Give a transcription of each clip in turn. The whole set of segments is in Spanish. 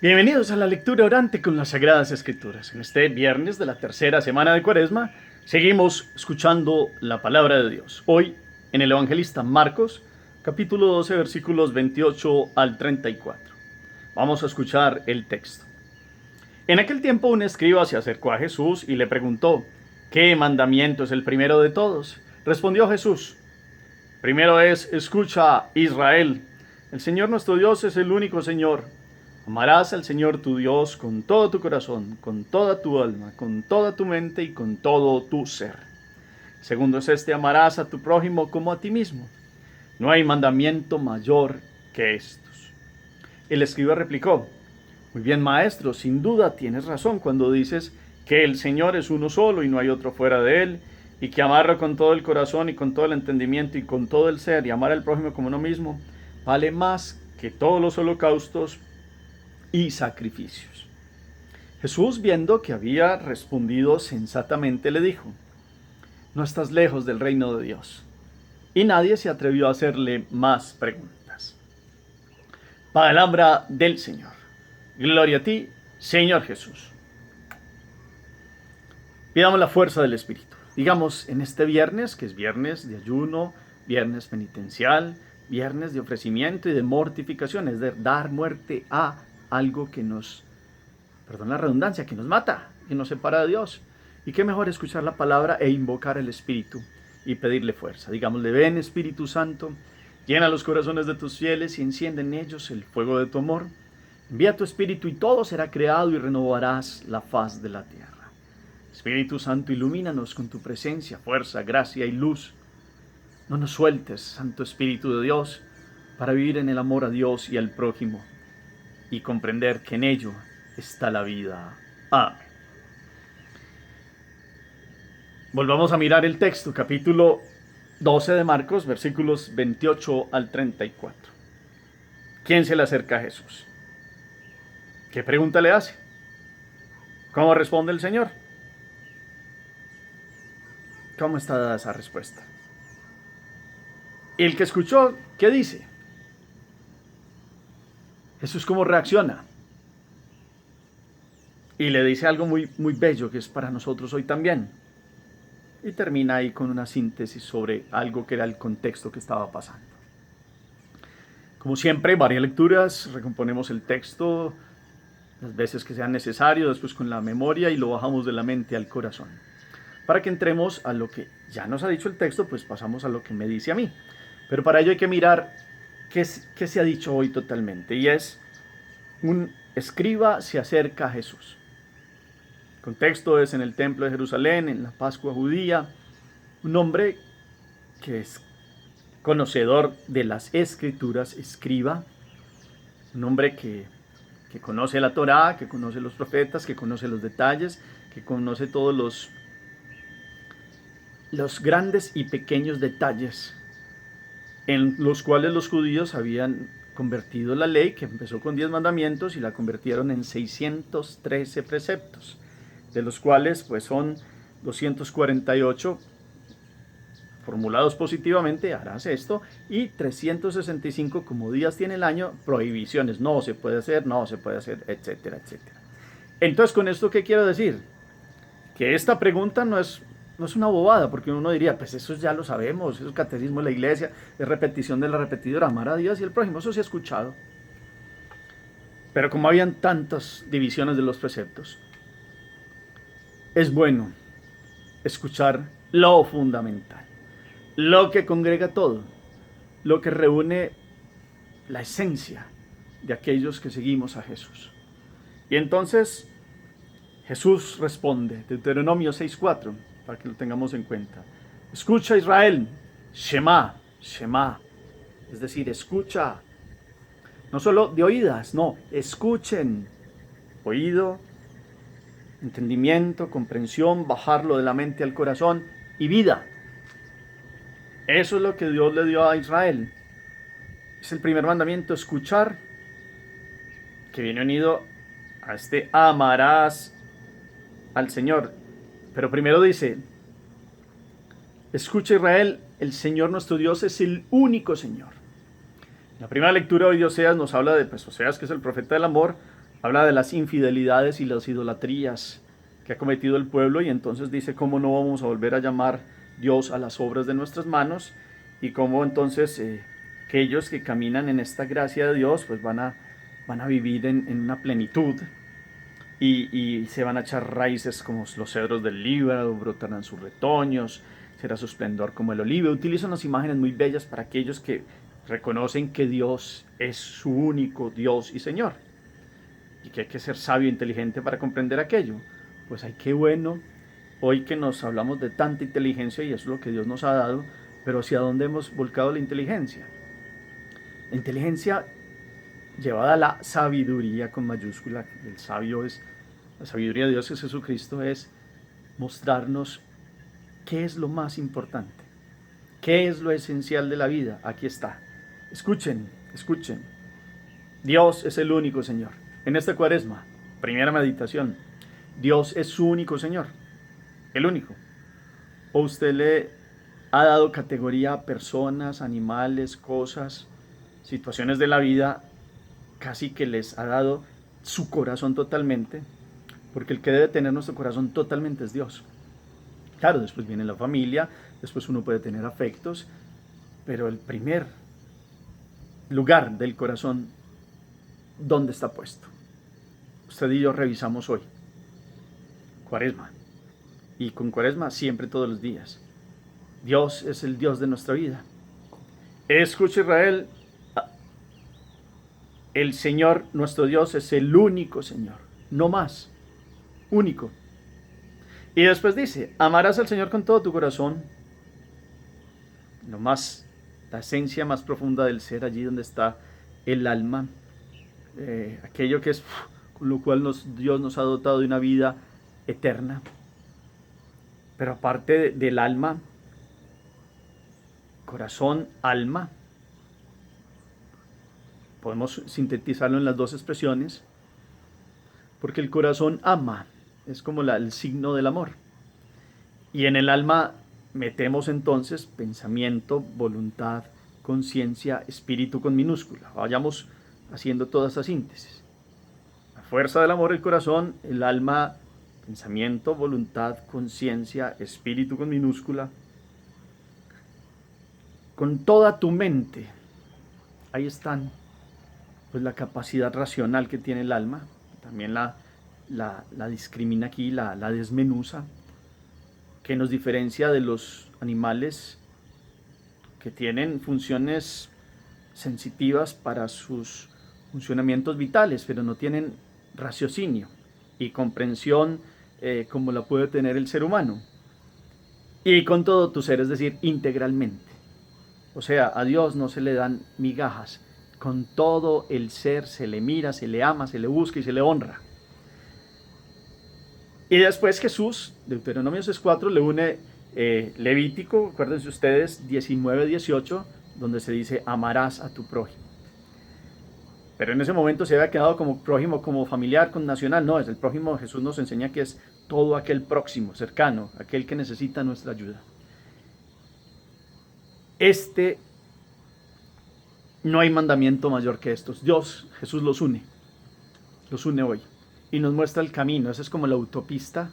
Bienvenidos a la lectura orante con las Sagradas Escrituras. En este viernes de la tercera semana de Cuaresma, seguimos escuchando la palabra de Dios. Hoy, en el evangelista Marcos, capítulo 12, versículos 28 al 34. Vamos a escuchar el texto. En aquel tiempo un escriba se acercó a Jesús y le preguntó: ¿qué mandamiento es el primero de todos? Respondió Jesús: primero es: escucha, Israel, el Señor nuestro Dios es el único Señor. Amarás al Señor tu Dios con todo tu corazón, con toda tu alma, con toda tu mente y con todo tu ser. Segundo es este: amarás a tu prójimo como a ti mismo. No hay mandamiento mayor que estos. El escriba replicó: muy bien, maestro, sin duda tienes razón cuando dices que el Señor es uno solo y no hay otro fuera de él, y que amarlo con todo el corazón y con todo el entendimiento y con todo el ser, y amar al prójimo como uno mismo, vale más que todos los holocaustos y sacrificios. Jesús, viendo que había respondido sensatamente, le dijo: no estás lejos del reino de Dios. Y nadie se atrevió a hacerle más preguntas. Palabra del Señor. Gloria a ti, Señor Jesús. Pidamos la fuerza del Espíritu. Digamos, en este viernes, que es viernes de ayuno, viernes penitencial, viernes de ofrecimiento y de mortificación, es de dar muerte a algo que nos, perdón la redundancia, que nos mata, que nos separa de Dios. Y qué mejor escuchar la palabra e invocar el Espíritu y pedirle fuerza. Digámosle: ven, Espíritu Santo, llena los corazones de tus fieles y enciende en ellos el fuego de tu amor. Envía tu Espíritu y todo será creado y renovarás la faz de la tierra. Espíritu Santo, ilumínanos con tu presencia, fuerza, gracia y luz. No nos sueltes, Santo Espíritu de Dios, para vivir en el amor a Dios y al prójimo y comprender que en ello está la vida. Amén. Volvamos a mirar el texto, capítulo 12 de Marcos, versículos 28 al 34. ¿Quién se le acerca a Jesús? ¿Qué pregunta le hace? ¿Cómo responde el Señor? ¿Cómo está dada esa respuesta? Y el que escuchó, ¿qué dice? Jesús, ¿cómo reacciona? Y le dice algo muy, muy bello que es para nosotros hoy también. Y termina ahí con una síntesis sobre algo que era el contexto que estaba pasando. Como siempre, varias lecturas, recomponemos el texto las veces que sea necesario, después con la memoria, y lo bajamos de la mente al corazón. Para que entremos a lo que ya nos ha dicho el texto, pues pasamos a lo que me dice a mí. Pero para ello hay que mirar qué se ha dicho hoy totalmente. Y es: un escriba se acerca a Jesús. El contexto es en el templo de Jerusalén, en la Pascua judía. Un hombre que es conocedor de las Escrituras, escriba. Un hombre que conoce la Torá, que conoce los profetas, que conoce los detalles, que conoce todos los grandes y pequeños detalles en los cuales los judíos habían convertido la ley, que empezó con 10 mandamientos, y la convirtieron en 613 preceptos, de los cuales pues son 248 formulados positivamente: harás esto, y 365, como días tiene el año, prohibiciones: no se puede hacer, no se puede hacer, etcétera, etcétera. Entonces, ¿con esto qué quiero decir? Que esta pregunta no es una bobada, porque uno diría: pues eso ya lo sabemos, eso es catecismo de la iglesia, es repetición de la repetidora, amar a Dios y al prójimo, eso se ha escuchado. Pero como habían tantas divisiones de los preceptos, es bueno escuchar lo fundamental, lo que congrega todo, lo que reúne la esencia de aquellos que seguimos a Jesús. Y entonces Jesús responde, Deuteronomio 6:4, para que lo tengamos en cuenta: escucha, Israel, Shema, Shema, es decir, escucha, no solo de oídas, no, escuchen, oído, entendimiento, comprensión, bajarlo de la mente al corazón y vida. Eso es lo que Dios le dio a Israel. Es el primer mandamiento: escuchar, que viene unido a este amarás al Señor. Pero primero dice: escucha, Israel, el Señor nuestro Dios es el único Señor. En la primera lectura hoy de Oseas nos habla de Oseas, que es el profeta del amor, Habla de las infidelidades y las idolatrías que ha cometido el pueblo y entonces dice cómo no vamos a volver a llamar Dios a las obras de nuestras manos y cómo entonces aquellos que caminan en esta gracia de Dios pues van a vivir en una plenitud y se van a echar raíces como los cedros del Líbano, brotarán sus retoños, será su esplendor como el olivo. Utiliza unas imágenes muy bellas para aquellos que reconocen que Dios es su único Dios y Señor y que hay que ser sabio e inteligente para comprender aquello. Pues ay, qué bueno, hoy que nos hablamos de tanta inteligencia y eso es lo que Dios nos ha dado, pero ¿hacia dónde hemos volcado la inteligencia? La inteligencia llevada a la sabiduría con mayúscula, el sabio es, la sabiduría de Dios es Jesucristo, es mostrarnos qué es lo más importante, qué es lo esencial de la vida. Aquí está. Escuchen, escuchen. Dios es el único Señor. En esta cuaresma, primera meditación, Dios es su único Señor, el único. ¿O usted le ha dado categoría a personas, animales, cosas, situaciones de la vida, casi que les ha dado su corazón totalmente? Porque el que debe tener nuestro corazón totalmente es Dios. Claro, después viene la familia, después uno puede tener afectos, pero el primer lugar del corazón, ¿dónde está puesto? Usted y yo revisamos hoy, Cuaresma, y con Cuaresma siempre todos los días. Dios es el Dios de nuestra vida. Escucha Israel, el Señor, nuestro Dios, es el único Señor, no más, único. Y después dice, amarás al Señor con todo tu corazón, lo más, la esencia más profunda del ser, allí donde está el alma, aquello que es con lo cual Dios nos ha dotado de una vida eterna. Pero aparte del alma, corazón, alma, podemos sintetizarlo en las dos expresiones, porque el corazón ama, es como el signo del amor. Y en el alma metemos entonces pensamiento, voluntad, conciencia, espíritu con minúscula. Vayamos haciendo toda esa síntesis. La fuerza del amor, el corazón, el alma, pensamiento, voluntad, conciencia, espíritu con minúscula. Con toda tu mente, ahí están pues la capacidad racional que tiene el alma, también la discrimina aquí, la desmenuza, que nos diferencia de los animales que tienen funciones sensitivas para sus funcionamientos vitales, pero no tienen raciocinio y comprensión como la puede tener el ser humano. Y con todo tu ser, es decir, integralmente. O sea, a Dios no se le dan migajas, con todo el ser se le mira, se le ama, se le busca y se le honra. Y después Jesús, Deuteronomio 6:4, le une Levítico, acuérdense ustedes, 19:18, donde se dice, amarás a tu prójimo. Pero en ese momento se había quedado como prójimo, como familiar, con nacional. No, es el prójimo. Jesús nos enseña que es todo aquel próximo, cercano, aquel que necesita nuestra ayuda. No hay mandamiento mayor que estos. Dios, Jesús los une hoy y nos muestra el camino. Esa es como la autopista,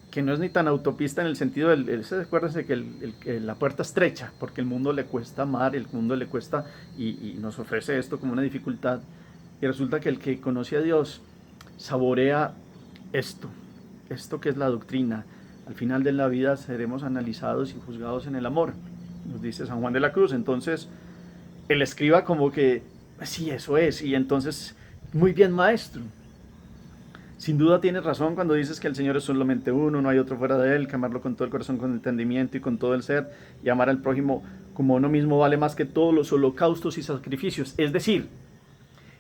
que no es ni tan autopista en el sentido acuérdense que la puerta estrecha, porque el mundo le cuesta amar, el mundo le cuesta y nos ofrece esto como una dificultad. Y resulta que el que conoce a Dios saborea esto que es la doctrina. Al final de la vida seremos analizados y juzgados en el amor, nos dice San Juan de la Cruz. Entonces el escriba como que, sí, eso es, y entonces, muy bien maestro. Sin duda tienes razón cuando dices que el Señor es solamente uno, no hay otro fuera de Él, que amarlo con todo el corazón, con el entendimiento y con todo el ser, y amar al prójimo como uno mismo vale más que todos los holocaustos y sacrificios. Es decir,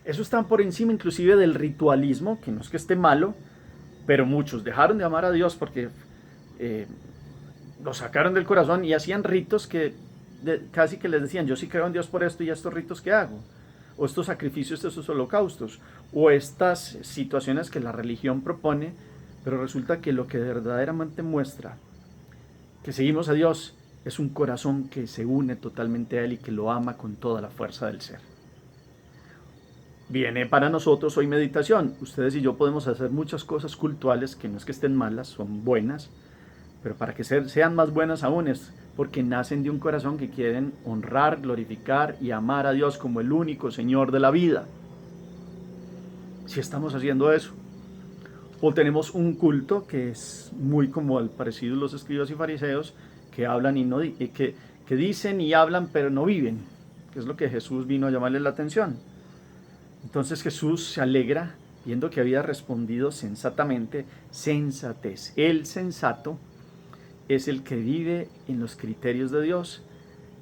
eso está por encima inclusive del ritualismo, que no es que esté malo, pero muchos dejaron de amar a Dios porque lo sacaron del corazón y hacían ritos que casi que les decían, yo sí creo en Dios por esto y estos ritos que hago, o estos sacrificios, estos holocaustos, o estas situaciones que la religión propone, pero resulta que lo que verdaderamente muestra que seguimos a Dios es un corazón que se une totalmente a Él y que lo ama con toda la fuerza del ser. Viene para nosotros hoy meditación. Ustedes y yo podemos hacer muchas cosas cultuales que no es que estén malas, son buenas, pero para que sean más buenas aún es porque nacen de un corazón que quieren honrar, glorificar y amar a Dios como el único Señor de la vida. Si estamos haciendo eso, o tenemos un culto que es muy como al parecido de los escribas y fariseos, que hablan y no que dicen y hablan pero no viven, que es lo que Jesús vino a llamarle la atención. Entonces Jesús se alegra viendo que había respondido sensatamente, sensatez. El sensato es el que vive en los criterios de Dios,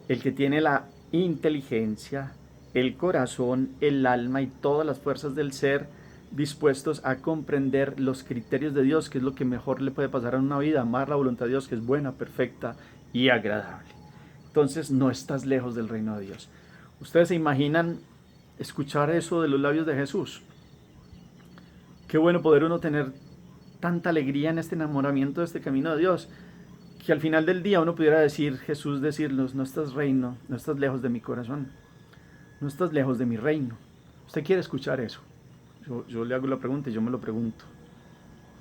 el que tiene la inteligencia, el corazón, el alma y todas las fuerzas del ser dispuestos a comprender los criterios de Dios, que es lo que mejor le puede pasar en una vida, amar la voluntad de Dios, que es buena, perfecta y agradable. Entonces no estás lejos del reino de Dios. Ustedes se imaginan escuchar eso de los labios de Jesús. Qué bueno poder uno tener tanta alegría en este enamoramiento de este camino de Dios, que al final del día uno pudiera decir, Jesús decirnos, no estás reino, no estás lejos de mi corazón, no estás lejos de mi reino. ¿Usted quiere escuchar eso? Yo le hago la pregunta y yo me lo pregunto.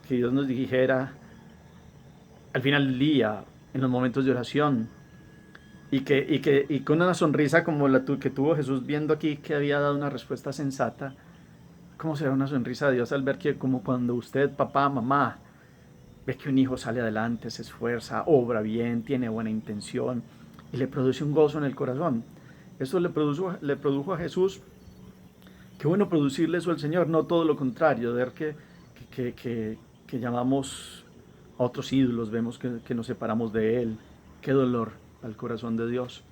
Que Dios nos dijera al final del día, en los momentos de oración, y con una sonrisa como la que tuvo Jesús viendo aquí que había dado una respuesta sensata. ¿Cómo será una sonrisa de Dios al ver que como cuando usted, papá, mamá, ve que un hijo sale adelante, se esfuerza, obra bien, tiene buena intención y le produce un gozo en el corazón? Eso le produjo a Jesús. Qué bueno producirle eso al Señor, no todo lo contrario, ver que llamamos a otros ídolos, vemos que nos separamos de Él. Qué dolor al corazón de Dios.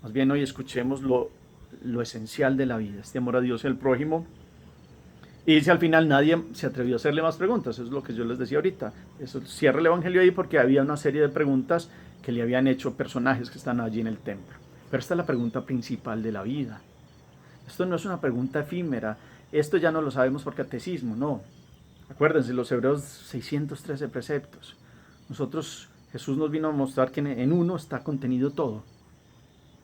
Más bien hoy escuchemos lo esencial de la vida, este amor a Dios y al prójimo. Y dice al final, nadie se atrevió a hacerle más preguntas, eso es lo que yo les decía ahorita. Eso cierra el Evangelio ahí porque había una serie de preguntas que le habían hecho personajes que están allí en el templo. Pero esta es la pregunta principal de la vida. Esto no es una pregunta efímera, esto ya no lo sabemos por catecismo, no. Acuérdense, los Hebreos 613 preceptos. Nosotros, Jesús nos vino a mostrar que en uno está contenido todo.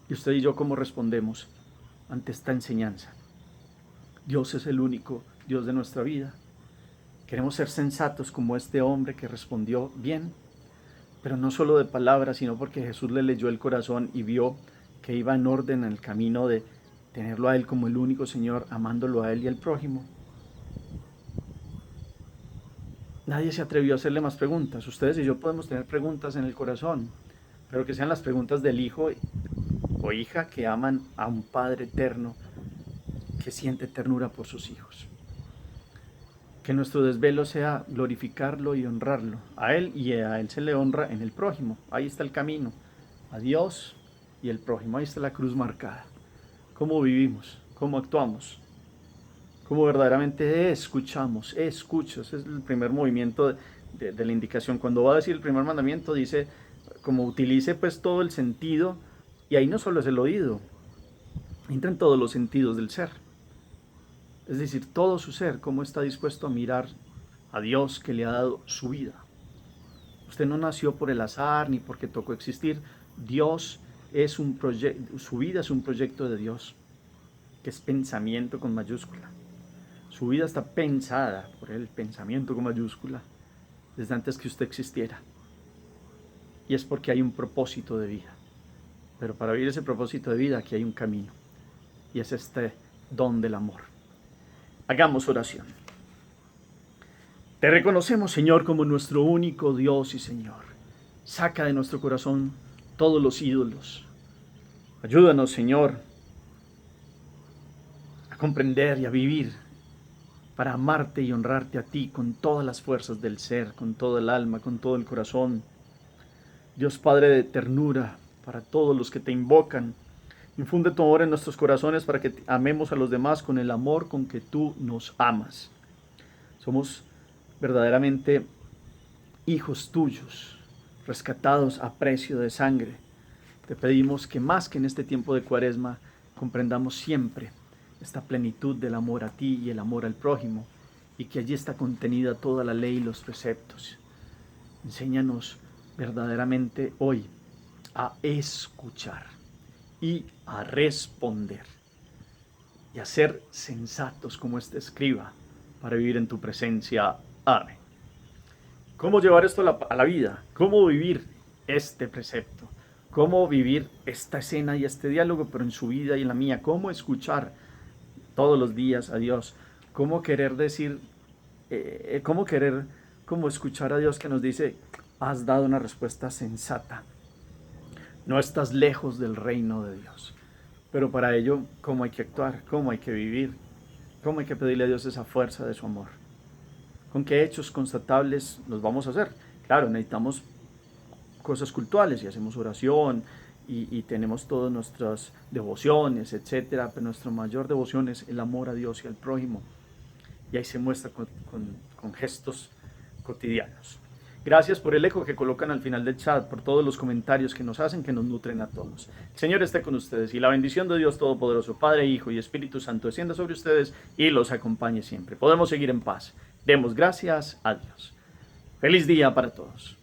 Y usted y yo, ¿cómo respondemos ante esta enseñanza? Dios es el único Dios de nuestra vida. Queremos ser sensatos como este hombre que respondió bien, pero no solo de palabras, sino porque Jesús le leyó el corazón y vio que iba en orden en el camino de tenerlo a Él como el único Señor, amándolo a Él y al prójimo. Nadie se atrevió a hacerle más preguntas. Ustedes y yo podemos tener preguntas en el corazón, pero que sean las preguntas del hijo o hija que aman a un Padre eterno que siente ternura por sus hijos. Que nuestro desvelo sea glorificarlo y honrarlo. A Él y a Él se le honra en el prójimo. Ahí está el camino. A Dios y el prójimo. Ahí está la cruz marcada. ¿Cómo vivimos? ¿Cómo actuamos? ¿Cómo verdaderamente escuchamos? Escuchas. Es el primer movimiento de la indicación. Cuando va a decir el primer mandamiento, dice, como utilice pues todo el sentido. Y ahí no solo es el oído. Entra en todos los sentidos del ser. Es decir, todo su ser, cómo está dispuesto a mirar a Dios que le ha dado su vida. Usted no nació por el azar ni porque tocó existir. Dios es un proyecto, su vida es un proyecto de Dios, que es pensamiento con mayúscula. Su vida está pensada por el pensamiento con mayúscula desde antes que usted existiera. Y es porque hay un propósito de vida. Pero para vivir ese propósito de vida aquí hay un camino. Y es este don del amor. Hagamos oración. Te reconocemos, Señor, como nuestro único Dios y Señor. Saca de nuestro corazón todos los ídolos. Ayúdanos, Señor, a comprender y a vivir para amarte y honrarte a ti con todas las fuerzas del ser, con todo el alma, con todo el corazón. Dios Padre de ternura para todos los que te invocan. Infunde tu amor en nuestros corazones para que amemos a los demás con el amor con que tú nos amas. Somos verdaderamente hijos tuyos, rescatados a precio de sangre. Te pedimos que más que en este tiempo de Cuaresma comprendamos siempre esta plenitud del amor a ti y el amor al prójimo, y que allí está contenida toda la ley y los preceptos. Enséñanos verdaderamente hoy a escuchar y a responder. y a ser sensatos como este escriba para vivir en tu presencia. Amén. ¿Cómo llevar esto a la vida? ¿Cómo vivir este precepto? ¿Cómo vivir esta escena y este diálogo, pero en su vida y en la mía? ¿Cómo escuchar todos los días a Dios? ¿Cómo querer decir, cómo escuchar a Dios que nos dice, has dado una respuesta sensata? No estás lejos del reino de Dios. Pero para ello, ¿cómo hay que actuar? ¿Cómo hay que vivir? ¿Cómo hay que pedirle a Dios esa fuerza de su amor? ¿Con qué hechos constatables los vamos a hacer? Claro, necesitamos cosas cultuales y hacemos oración y tenemos todas nuestras devociones, etcétera, pero nuestra mayor devoción es el amor a Dios y al prójimo. Y ahí se muestra con gestos cotidianos. Gracias por el eco que colocan al final del chat, por todos los comentarios que nos hacen, que nos nutren a todos. El Señor esté con ustedes y la bendición de Dios Todopoderoso, Padre, Hijo y Espíritu Santo descienda sobre ustedes y los acompañe siempre. Podemos seguir en paz. Demos gracias a Dios. Feliz día para todos.